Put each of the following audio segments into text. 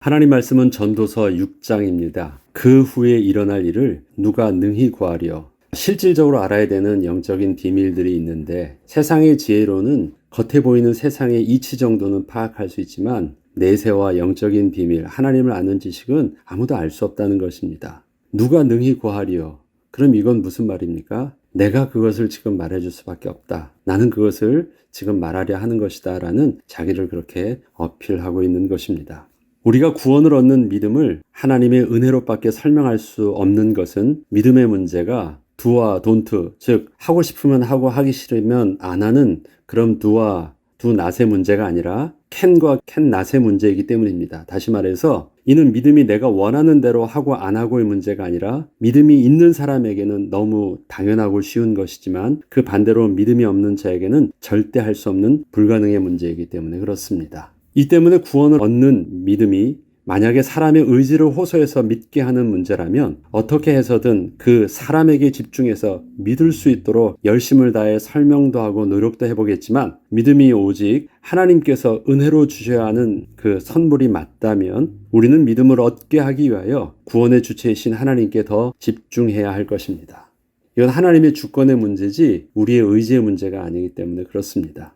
하나님 말씀은 전도서 6장입니다. 그 후에 일어날 일을 누가 능히 구하리요. 실질적으로 알아야 되는 영적인 비밀들이 있는데 세상의 지혜로는 겉에 보이는 세상의 이치 정도는 파악할 수 있지만 내세와 영적인 비밀, 하나님을 아는 지식은 아무도 알 수 없다는 것입니다. 누가 능히 구하리요. 그럼 이건 무슨 말입니까? 내가 그것을 지금 말해줄 수밖에 없다. 나는 그것을 지금 말하려 하는 것이다 라는 자기를 그렇게 어필하고 있는 것입니다. 우리가 구원을 얻는 믿음을 하나님의 은혜로밖에 설명할 수 없는 것은 믿음의 문제가 do와 don't, 즉 하고 싶으면 하고 하기 싫으면 안 하는 그런 do와 do not의 문제가 아니라 can과 can not의 문제이기 때문입니다. 다시 말해서 이는 믿음이 내가 원하는 대로 하고 안 하고의 문제가 아니라 믿음이 있는 사람에게는 너무 당연하고 쉬운 것이지만 그 반대로 믿음이 없는 자에게는 절대 할 수 없는 불가능의 문제이기 때문에 그렇습니다. 이 때문에 구원을 얻는 믿음이 만약에 사람의 의지를 호소해서 믿게 하는 문제라면 어떻게 해서든 그 사람에게 집중해서 믿을 수 있도록 열심을 다해 설명도 하고 노력도 해보겠지만 믿음이 오직 하나님께서 은혜로 주셔야 하는 그 선물이 맞다면 우리는 믿음을 얻게 하기 위하여 구원의 주체이신 하나님께 더 집중해야 할 것입니다. 이건 하나님의 주권의 문제지 우리의 의지의 문제가 아니기 때문에 그렇습니다.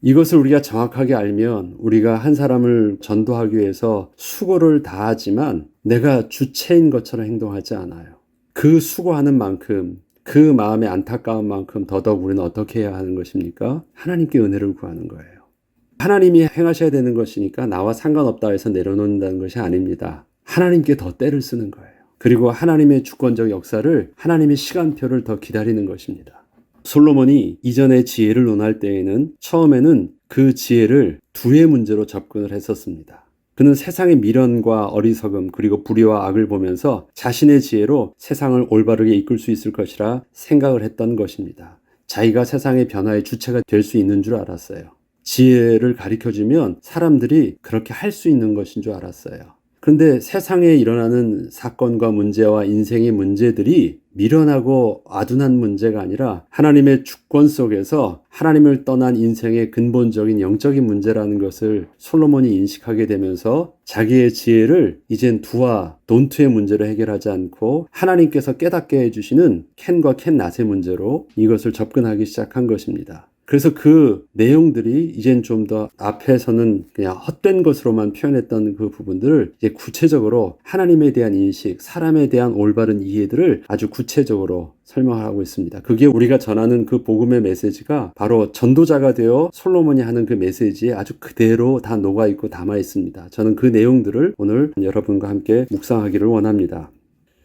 이것을 우리가 정확하게 알면 우리가 한 사람을 전도하기 위해서 수고를 다하지만 내가 주체인 것처럼 행동하지 않아요. 그 수고하는 만큼 그 마음의 안타까운 만큼 더더욱 우리는 어떻게 해야 하는 것입니까? 하나님께 은혜를 구하는 거예요. 하나님이 행하셔야 되는 것이니까 나와 상관없다 해서 내려놓는다는 것이 아닙니다. 하나님께 더 때를 쓰는 거예요. 그리고 하나님의 주권적 역사를 하나님의 시간표를 더 기다리는 것입니다. 솔로몬이 이전의 지혜를 논할 때에는 처음에는 그 지혜를 두의 문제로 접근을 했었습니다. 그는 세상의 미련과 어리석음 그리고 불의와 악을 보면서 자신의 지혜로 세상을 올바르게 이끌 수 있을 것이라 생각을 했던 것입니다. 자기가 세상의 변화의 주체가 될 수 있는 줄 알았어요. 지혜를 가르쳐주면 사람들이 그렇게 할 수 있는 것인 줄 알았어요. 그런데 세상에 일어나는 사건과 문제와 인생의 문제들이 미련하고 아둔한 문제가 아니라 하나님의 주권 속에서 하나님을 떠난 인생의 근본적인 영적인 문제라는 것을 솔로몬이 인식하게 되면서 자기의 지혜를 이젠 do와 don't의 문제로 해결하지 않고 하나님께서 깨닫게 해주시는 can과 can not의 문제로 이것을 접근하기 시작한 것입니다. 그래서 그 내용들이 이젠 좀 더 앞에서는 그냥 헛된 것으로만 표현했던 그 부분들을 이제 구체적으로 하나님에 대한 인식, 사람에 대한 올바른 이해들을 아주 구체적으로 설명하고 있습니다. 그게 우리가 전하는 그 복음의 메시지가 바로 전도자가 되어 솔로몬이 하는 그 메시지에 아주 그대로 다 녹아있고 담아 있습니다. 저는 그 내용들을 오늘 여러분과 함께 묵상하기를 원합니다.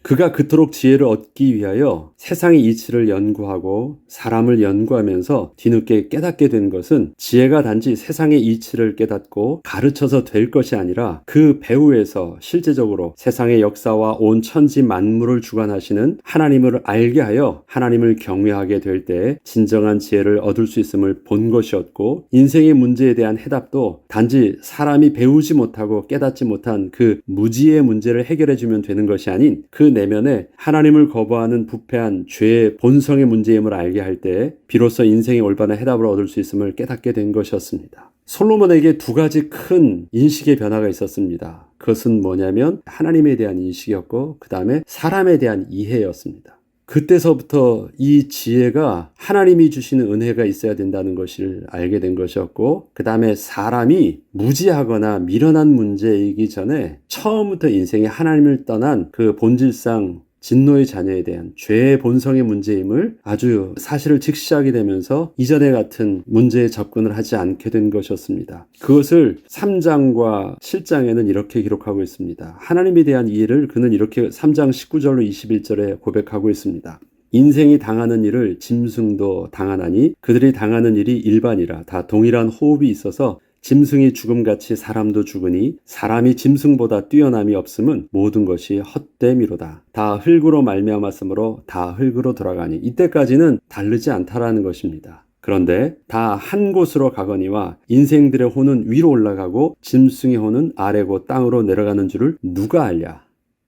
그가 그토록 지혜를 얻기 위하여 세상의 이치를 연구하고 사람을 연구하면서 뒤늦게 깨닫게 된 것은 지혜가 단지 세상의 이치를 깨닫고 가르쳐서 될 것이 아니라 그 배후에서 실제적으로 세상의 역사와 온 천지 만물을 주관하시는 하나님을 알게 하여 하나님을 경외하게 될 때 진정한 지혜를 얻을 수 있음을 본 것이었고 인생의 문제에 대한 해답도 단지 사람이 배우지 못하고 깨닫지 못한 그 무지의 문제를 해결해주면 되는 것이 아닌 그 내면에 하나님을 거부하는 부패한 죄의 본성의 문제임을 알게 할 때 비로소 인생의 올바른 해답을 얻을 수 있음을 깨닫게 된 것이었습니다. 솔로몬에게 두 가지 큰 인식의 변화가 있었습니다. 그것은 뭐냐면 하나님에 대한 인식이었고 그 다음에 사람에 대한 이해였습니다. 그때서부터 이 지혜가 하나님이 주시는 은혜가 있어야 된다는 것을 알게 된 것이었고 그 다음에 사람이 무지하거나 미련한 문제이기 전에 처음부터 인생에 하나님을 떠난 그 본질상 진노의 자녀에 대한 죄의 본성의 문제임을 아주 사실을 직시하게 되면서 이전에 같은 문제에 접근을 하지 않게 된 것이었습니다. 그것을 3장과 7장에는 이렇게 기록하고 있습니다. 하나님에 대한 이해를 그는 이렇게 3장 19절로 21절에 고백하고 있습니다. 인생이 당하는 일을 짐승도 당하나니 그들이 당하는 일이 일반이라 다 동일한 호흡이 있어서 짐승이 죽음같이 사람도 죽으니 사람이 짐승보다 뛰어남이 없음은 모든 것이 헛됨이로다. 다 흙으로 말미암았으므로 다 흙으로 돌아가니 이때까지는 다르지 않다라는 것입니다. 그런데 다 한 곳으로 가거니와 인생들의 혼은 위로 올라가고 짐승의 혼은 아래고 땅으로 내려가는 줄을 누가 알랴.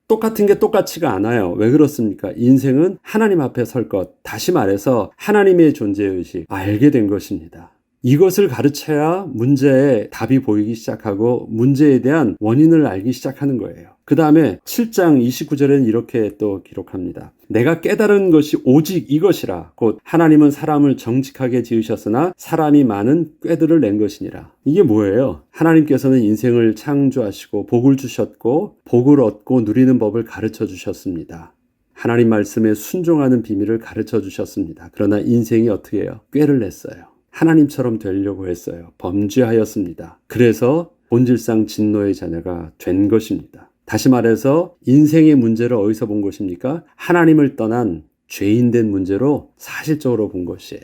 똑같은 게 똑같지가 않아요. 왜 그렇습니까? 인생은 하나님 앞에 설 것, 다시 말해서 하나님의 존재의식 알게 된 것입니다. 이것을 가르쳐야 문제의 답이 보이기 시작하고 문제에 대한 원인을 알기 시작하는 거예요. 그 다음에 7장 29절에는 이렇게 또 기록합니다. 내가 깨달은 것이 오직 이것이라. 곧 하나님은 사람을 정직하게 지으셨으나 사람이 많은 꾀들을 낸 것이니라. 이게 뭐예요? 하나님께서는 인생을 창조하시고 복을 주셨고 복을 얻고 누리는 법을 가르쳐 주셨습니다. 하나님 말씀에 순종하는 비밀을 가르쳐 주셨습니다. 그러나 인생이 어떻게 해요? 꾀를 냈어요. 하나님처럼 되려고 했어요. 범죄하였습니다. 그래서 본질상 진노의 자녀가 된 것입니다. 다시 말해서 인생의 문제를 어디서 본 것입니까? 하나님을 떠난 죄인된 문제로 사실적으로 본 것이에요.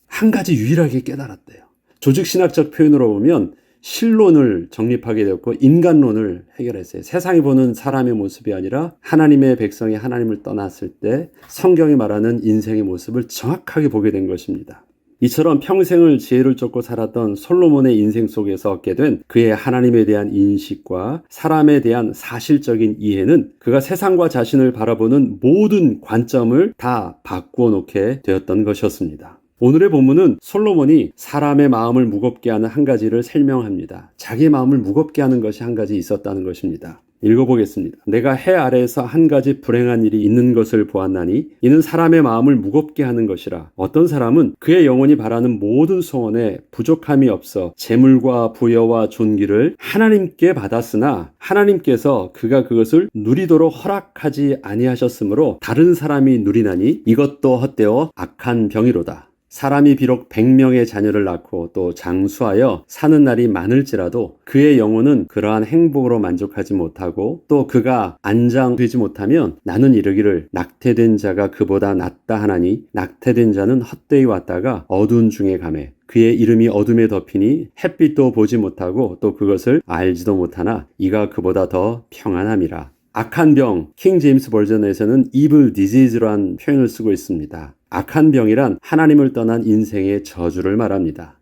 한 가지 유일하게 깨달았대요. 조직신학적 표현으로 보면 신론을 정립하게 되었고 인간론을 해결했어요. 세상이 보는 사람의 모습이 아니라 하나님의 백성이 하나님을 떠났을 때 성경이 말하는 인생의 모습을 정확하게 보게 된 것입니다. 이처럼 평생을 지혜를 쫓고 살았던 솔로몬의 인생 속에서 얻게 된 그의 하나님에 대한 인식과 사람에 대한 사실적인 이해는 그가 세상과 자신을 바라보는 모든 관점을 다 바꾸어 놓게 되었던 것이었습니다. 오늘의 본문은 솔로몬이 사람의 마음을 무겁게 하는 한 가지를 설명합니다. 자기의 마음을 무겁게 하는 것이 한 가지 있었다는 것입니다. 읽어보겠습니다. 내가 해 아래에서 한 가지 불행한 일이 있는 것을 보았나니 이는 사람의 마음을 무겁게 하는 것이라. 어떤 사람은 그의 영혼이 바라는 모든 소원에 부족함이 없어 재물과 부여와 존귀를 하나님께 받았으나 하나님께서 그가 그것을 누리도록 허락하지 아니하셨으므로 다른 사람이 누리나니 이것도 헛되어 악한 병이로다. 사람이 비록 100명의 자녀를 낳고 또 장수하여 사는 날이 많을지라도 그의 영혼은 그러한 행복으로 만족하지 못하고 또 그가 안장되지 못하면 나는 이르기를 낙태된 자가 그보다 낫다 하나니 낙태된 자는 헛되이 왔다가 어두운 중에 가매 그의 이름이 어둠에 덮이니 햇빛도 보지 못하고 또 그것을 알지도 못하나 이가 그보다 더 평안함이라. 악한 병, 킹 제임스 버전에서는 evil disease라는 표현을 쓰고 있습니다. 악한 병이란 하나님을 떠난 인생의 저주를 말합니다.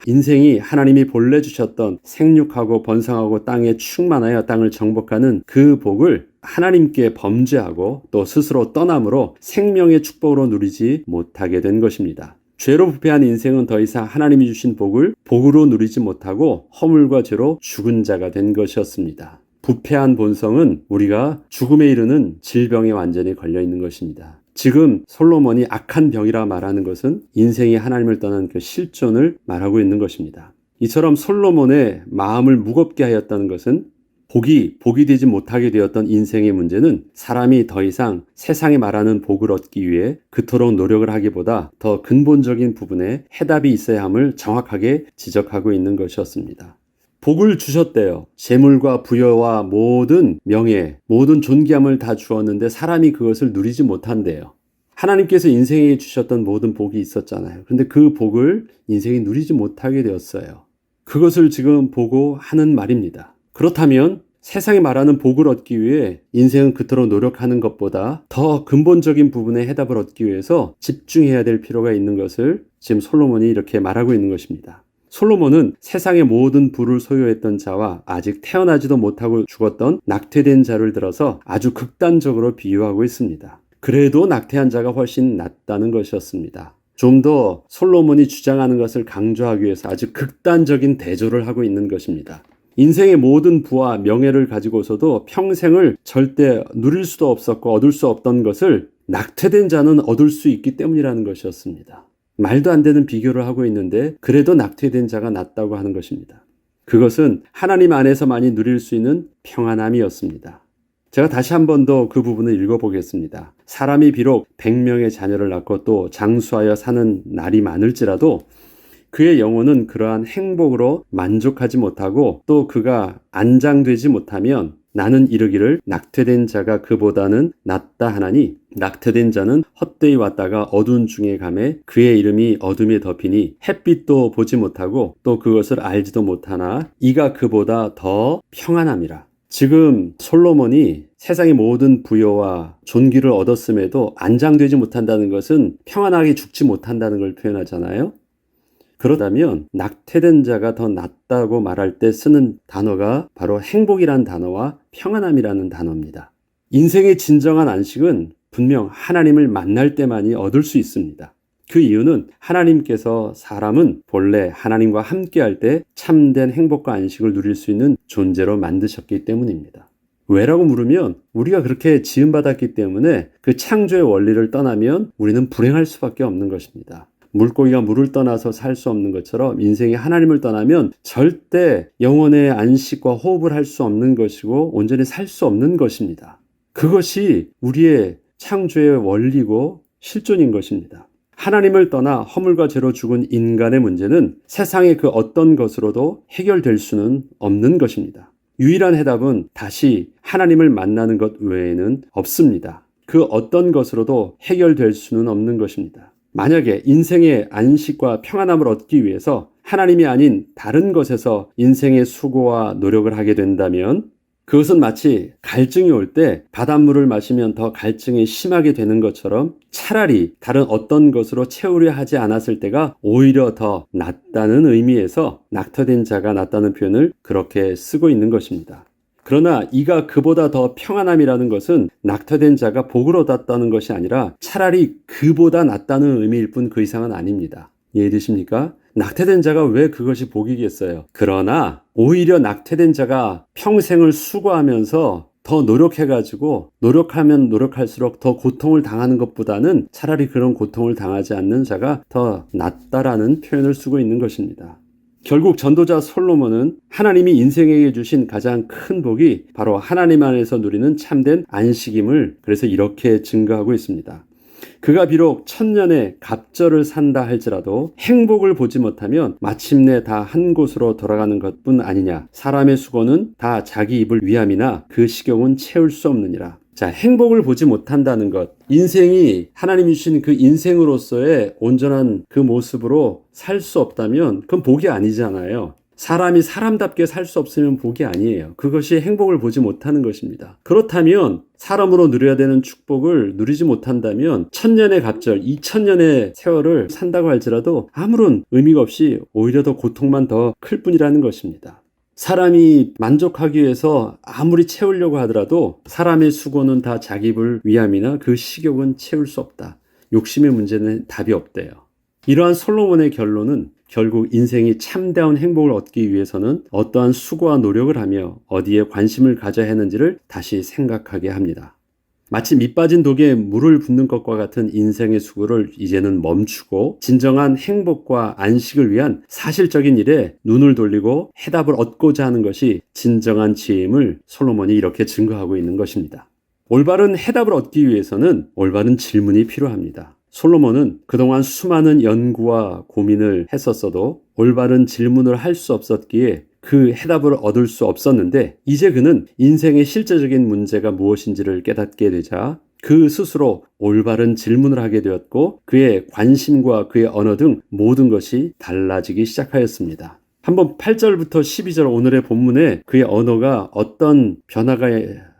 인생이 하나님이 본래 주셨던 생육하고 번성하고 땅에 충만하여 땅을 정복하는 그 복을 하나님께 범죄하고 또 스스로 떠남으로 생명의 축복으로 누리지 못하게 된 것입니다. 죄로 부패한 인생은 더 이상 하나님이 주신 복을 복으로 누리지 못하고 허물과 죄로 죽은 자가 된 것이었습니다. 부패한 본성은 우리가 죽음에 이르는 질병에 완전히 걸려 있는 것입니다. 지금 솔로몬이 악한 병이라 말하는 것은 인생이 하나님을 떠난 그 실존을 말하고 있는 것입니다. 이처럼 솔로몬의 마음을 무겁게 하였다는 것은 복이 되지 못하게 되었던 인생의 문제는 사람이 더 이상 세상에 말하는 복을 얻기 위해 그토록 노력을 하기보다 더 근본적인 부분에 해답이 있어야 함을 정확하게 지적하고 있는 것이었습니다. 복을 주셨대요. 재물과 부여와 모든 명예, 모든 존귀함을 다 주었는데 사람이 그것을 누리지 못한대요. 하나님께서 인생에 주셨던 모든 복이 있었잖아요. 그런데 그 복을 인생이 누리지 못하게 되었어요. 그것을 지금 보고 하는 말입니다. 그렇다면 세상이 말하는 복을 얻기 위해 인생은 그토록 노력하는 것보다 더 근본적인 부분의 해답을 얻기 위해서 집중해야 될 필요가 있는 것을 지금 솔로몬이 이렇게 말하고 있는 것입니다. 솔로몬은 세상의 모든 부를 소유했던 자와 아직 태어나지도 못하고 죽었던 낙태된 자를 들어서 아주 극단적으로 비유하고 있습니다. 그래도 낙태한 자가 훨씬 낫다는 것이었습니다. 좀 더 솔로몬이 주장하는 것을 강조하기 위해서 아주 극단적인 대조를 하고 있는 것입니다. 인생의 모든 부와 명예를 가지고서도 평생을 절대 누릴 수도 없었고 얻을 수 없던 것을 낙태된 자는 얻을 수 있기 때문이라는 것이었습니다. 말도 안 되는 비교를 하고 있는데 그래도 낙태된 자가 낫다고 하는 것입니다. 그것은 하나님 안에서만이 누릴 수 있는 평안함이었습니다. 제가 다시 한 번 더 그 부분을 읽어보겠습니다. 사람이 비록 100명의 자녀를 낳고 또 장수하여 사는 날이 많을지라도 그의 영혼은 그러한 행복으로 만족하지 못하고 또 그가 안장되지 못하면 나는 이르기를 낙태된 자가 그보다는 낫다 하나니 낙태된 자는 헛되이 왔다가 어두운 중에 가매 그의 이름이 어둠에 덮이니 햇빛도 보지 못하고 또 그것을 알지도 못하나 이가 그보다 더 평안함이라. 지금 솔로몬이 세상의 모든 부여와 존귀를 얻었음에도 안장되지 못한다는 것은 평안하게 죽지 못한다는 걸 표현하잖아요. 그렇다면 낙태된 자가 더 낫다고 말할 때 쓰는 단어가 바로 행복이라는 단어와 평안함이라는 단어입니다. 인생의 진정한 안식은 분명 하나님을 만날 때만이 얻을 수 있습니다. 그 이유는 하나님께서 사람은 본래 하나님과 함께할 때 참된 행복과 안식을 누릴 수 있는 존재로 만드셨기 때문입니다. 왜라고 물으면 우리가 그렇게 지음받았기 때문에 그 창조의 원리를 떠나면 우리는 불행할 수밖에 없는 것입니다. 물고기가 물을 떠나서 살 수 없는 것처럼 인생이 하나님을 떠나면 절대 영혼의 안식과 호흡을 할 수 없는 것이고 온전히 살 수 없는 것입니다. 그것이 우리의 창조의 원리고 실존인 것입니다. 하나님을 떠나 허물과 죄로 죽은 인간의 문제는 세상의 그 어떤 것으로도 해결될 수는 없는 것입니다. 유일한 해답은 다시 하나님을 만나는 것 외에는 없습니다. 그 어떤 것으로도 해결될 수는 없는 것입니다. 만약에 인생의 안식과 평안함을 얻기 위해서 하나님이 아닌 다른 것에서 인생의 수고와 노력을 하게 된다면 그것은 마치 갈증이 올 때 바닷물을 마시면 더 갈증이 심하게 되는 것처럼 차라리 다른 어떤 것으로 채우려 하지 않았을 때가 오히려 더 낫다는 의미에서 낙터된 자가 낫다는 표현을 그렇게 쓰고 있는 것입니다. 그러나 이가 그보다 더 평안함이라는 것은 낙터된 자가 복을 얻었다는 것이 아니라 차라리 그보다 낫다는 의미일 뿐 그 이상은 아닙니다. 이해되십니까? 낙태된 자가 왜 그것이 복이겠어요? 그러나 오히려 낙태된 자가 평생을 수고하면서 더 노력해가지고 노력하면 노력할수록 더 고통을 당하는 것보다는 차라리 그런 고통을 당하지 않는 자가 더 낫다라는 표현을 쓰고 있는 것입니다. 결국 전도자 솔로몬은 하나님이 인생에게 주신 가장 큰 복이 바로 하나님 안에서 누리는 참된 안식임을 그래서 이렇게 증거하고 있습니다. 그가 비록 천년의 갑절을 산다 할지라도 행복을 보지 못하면 마침내 다 한 곳으로 돌아가는 것뿐 아니냐. 사람의 수고는 다 자기 입을 위함이나 그 식욕은 채울 수 없느니라. 자, 행복을 보지 못한다는 것. 인생이 하나님이 주신 그 인생으로서의 온전한 그 모습으로 살 수 없다면 그건 복이 아니잖아요. 사람이 사람답게 살 수 없으면 복이 아니에요. 그것이 행복을 보지 못하는 것입니다. 그렇다면 사람으로 누려야 되는 축복을 누리지 못한다면 천년의 갑절, 2000년의 세월을 산다고 할지라도 아무런 의미가 없이 오히려 더 고통만 더 클 뿐이라는 것입니다. 사람이 만족하기 위해서 아무리 채우려고 하더라도 사람의 수고는 다 자기 입을 위함이나 그 식욕은 채울 수 없다. 욕심의 문제는 답이 없대요. 이러한 솔로몬의 결론은 결국 인생이 참다운 행복을 얻기 위해서는 어떠한 수고와 노력을 하며 어디에 관심을 가져야 하는지를 다시 생각하게 합니다. 마치 밑 빠진 독에 물을 붓는 것과 같은 인생의 수고를 이제는 멈추고 진정한 행복과 안식을 위한 사실적인 일에 눈을 돌리고 해답을 얻고자 하는 것이 진정한 지혜임을 솔로몬이 이렇게 증거하고 있는 것입니다. 올바른 해답을 얻기 위해서는 올바른 질문이 필요합니다. 솔로몬은 그동안 수많은 연구와 고민을 했었어도 올바른 질문을 할 수 없었기에 그 해답을 얻을 수 없었는데 이제 그는 인생의 실제적인 문제가 무엇인지를 깨닫게 되자 그 스스로 올바른 질문을 하게 되었고 그의 관심과 그의 언어 등 모든 것이 달라지기 시작하였습니다. 한번 8절부터 12절 오늘의 본문에 그의 언어가 어떤 변화가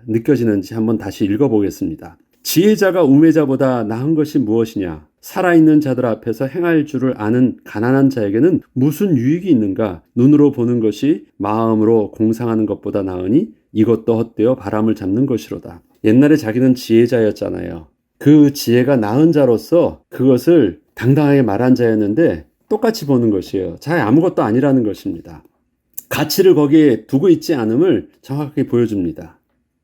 느껴지는지 한번 다시 읽어보겠습니다. 지혜자가 우매자보다 나은 것이 무엇이냐? 살아있는 자들 앞에서 행할 줄을 아는 가난한 자에게는 무슨 유익이 있는가? 눈으로 보는 것이 마음으로 공상하는 것보다 나으니 이것도 헛되어 바람을 잡는 것이로다. 옛날에 자기는 지혜자였잖아요. 그 지혜가 나은 자로서 그것을 당당하게 말한 자였는데 똑같이 보는 것이에요. 잘 아무것도 아니라는 것입니다. 가치를 거기에 두고 있지 않음을 정확하게 보여줍니다.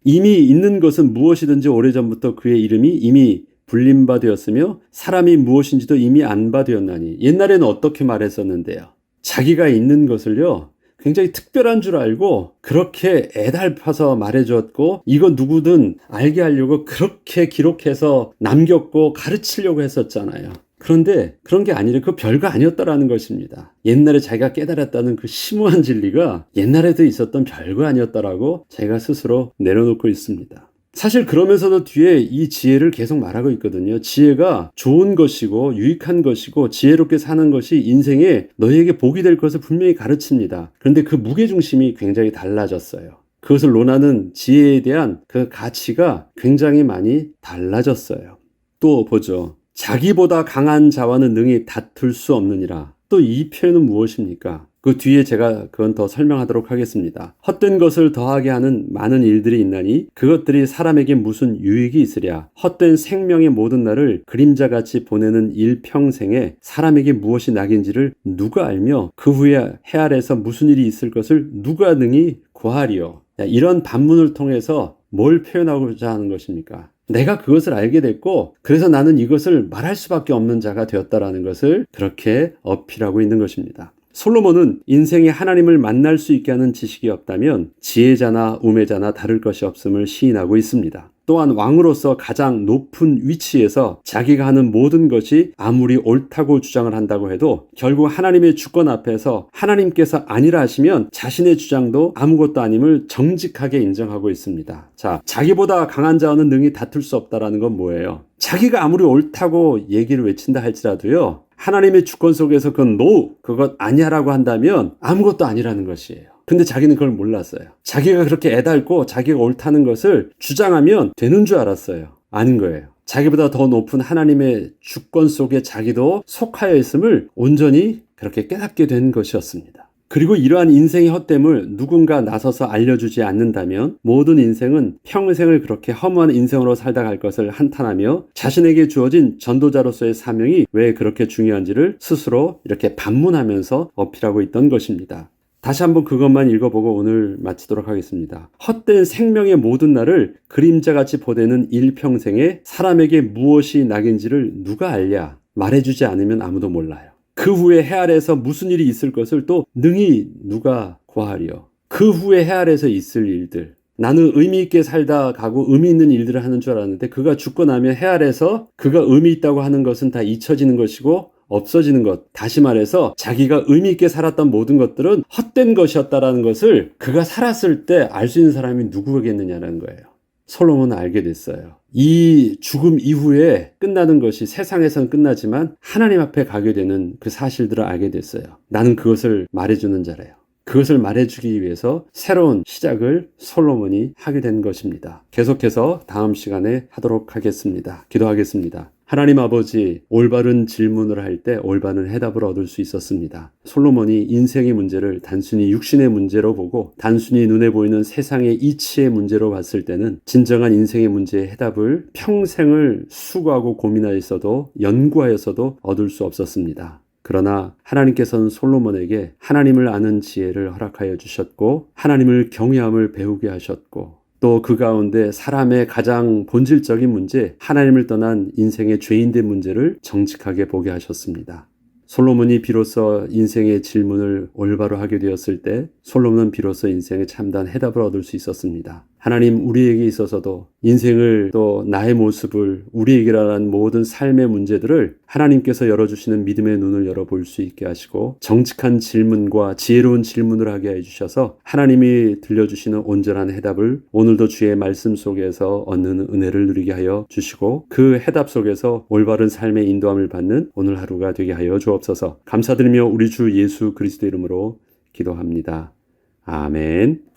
이미 있는 것은 무엇이든지 오래전부터 그의 이름이 이미 불린 바 되었으며 사람이 무엇인지도 이미 안 바 되었나니. 옛날에는 어떻게 말했었는데요. 자기가 있는 것을요 굉장히 특별한 줄 알고 그렇게 애달파서 말해주었고 이거 누구든 알게 하려고 그렇게 기록해서 남겼고 가르치려고 했었잖아요. 그런데 그런 게 아니라 그 별거 아니었다라는 것입니다. 옛날에 자기가 깨달았다는 그 심오한 진리가 옛날에도 있었던 별거 아니었다라고 자기가 스스로 내려놓고 있습니다. 사실 그러면서도 뒤에 이 지혜를 계속 말하고 있거든요. 지혜가 좋은 것이고 유익한 것이고 지혜롭게 사는 것이 인생에 너희에게 복이 될 것을 분명히 가르칩니다. 그런데 그 무게중심이 굉장히 달라졌어요. 그것을 논하는 지혜에 대한 그 가치가 굉장히 많이 달라졌어요. 또 보죠. 자기보다 강한 자와는 능히 다툴 수 없느니라. 또 이 표현은 무엇입니까? 그 뒤에 제가 그건 더 설명하도록 하겠습니다. 헛된 것을 더하게 하는 많은 일들이 있나니 그것들이 사람에게 무슨 유익이 있으랴. 헛된 생명의 모든 날을 그림자같이 보내는 일평생에 사람에게 무엇이 낙인지를 누가 알며 그 후에 해 아래에서 무슨 일이 있을 것을 누가 능히 구하리요. 이런 반문을 통해서 뭘 표현하고자 하는 것입니까? 내가 그것을 알게 됐고 그래서 나는 이것을 말할 수밖에 없는 자가 되었다라는 것을 그렇게 어필하고 있는 것입니다. 솔로몬은 인생에 하나님을 만날 수 있게 하는 지식이 없다면 지혜자나 우매자나 다를 것이 없음을 시인하고 있습니다. 또한 왕으로서 가장 높은 위치에서 자기가 하는 모든 것이 아무리 옳다고 주장을 한다고 해도 결국 하나님의 주권 앞에서 하나님께서 아니라 하시면 자신의 주장도 아무것도 아님을 정직하게 인정하고 있습니다. 자, 자기보다 강한 자와는 능히 다툴 수 없다라는 건 뭐예요? 자기가 아무리 옳다고 얘기를 외친다 할지라도요, 하나님의 주권 속에서 그건 그것 아니야라고 한다면 아무것도 아니라는 것이에요. 근데 자기는 그걸 몰랐어요. 자기가 그렇게 애달고 자기가 옳다는 것을 주장하면 되는 줄 알았어요. 아닌 거예요. 자기보다 더 높은 하나님의 주권 속에 자기도 속하여 있음을 온전히 그렇게 깨닫게 된 것이었습니다. 그리고 이러한 인생의 헛됨을 누군가 나서서 알려주지 않는다면 모든 인생은 평생을 그렇게 허무한 인생으로 살다 갈 것을 한탄하며 자신에게 주어진 전도자로서의 사명이 왜 그렇게 중요한지를 스스로 이렇게 반문하면서 어필하고 있던 것입니다. 다시 한번 그것만 읽어보고 오늘 마치도록 하겠습니다. 헛된 생명의 모든 날을 그림자같이 보내는 일평생에 사람에게 무엇이 낙인지를 누가 알랴? 말해주지 않으면 아무도 몰라요. 그 후에 해 아래에서 무슨 일이 있을 것을 또 능히 누가 구하리요. 그 후에 해 아래에서 있을 일들. 나는 의미 있게 살다 가고 의미 있는 일들을 하는 줄 알았는데 그가 죽고 나면 해 아래에서 그가 의미 있다고 하는 것은 다 잊혀지는 것이고 없어지는 것. 다시 말해서 자기가 의미 있게 살았던 모든 것들은 헛된 것이었다라는 것을 그가 살았을 때 알 수 있는 사람이 누구겠느냐는 거예요. 솔로몬은 알게 됐어요. 이 죽음 이후에 끝나는 것이 세상에선 끝나지만 하나님 앞에 가게 되는 그 사실들을 알게 됐어요. 나는 그것을 말해주는 자래요. 그것을 말해주기 위해서 새로운 시작을 솔로몬이 하게 된 것입니다. 계속해서 다음 시간에 하도록 하겠습니다. 기도하겠습니다. 하나님 아버지, 올바른 질문을 할 때 올바른 해답을 얻을 수 있었습니다. 솔로몬이 인생의 문제를 단순히 육신의 문제로 보고 단순히 눈에 보이는 세상의 이치의 문제로 봤을 때는 진정한 인생의 문제의 해답을 평생을 수고하고 고민하였어도 연구하였어도 얻을 수 없었습니다. 그러나 하나님께서는 솔로몬에게 하나님을 아는 지혜를 허락하여 주셨고 하나님을 경외함을 배우게 하셨고 또 그 가운데 사람의 가장 본질적인 문제, 하나님을 떠난 인생의 죄인된 문제를 정직하게 보게 하셨습니다. 솔로몬이 비로소 인생의 질문을 올바로 하게 되었을 때 솔로몬은 비로소 인생의 참다한 해답을 얻을 수 있었습니다. 하나님, 우리에게 있어서도 인생을 또 나의 모습을 우리에게라는 모든 삶의 문제들을 하나님께서 열어주시는 믿음의 눈을 열어볼 수 있게 하시고 정직한 질문과 지혜로운 질문을 하게 해주셔서 하나님이 들려주시는 온전한 해답을 오늘도 주의 말씀 속에서 얻는 은혜를 누리게 하여 주시고 그 해답 속에서 올바른 삶의 인도함을 받는 오늘 하루가 되게 하여 주옵소서. 감사드리며 우리 주 예수 그리스도 이름으로 기도합니다. 아멘.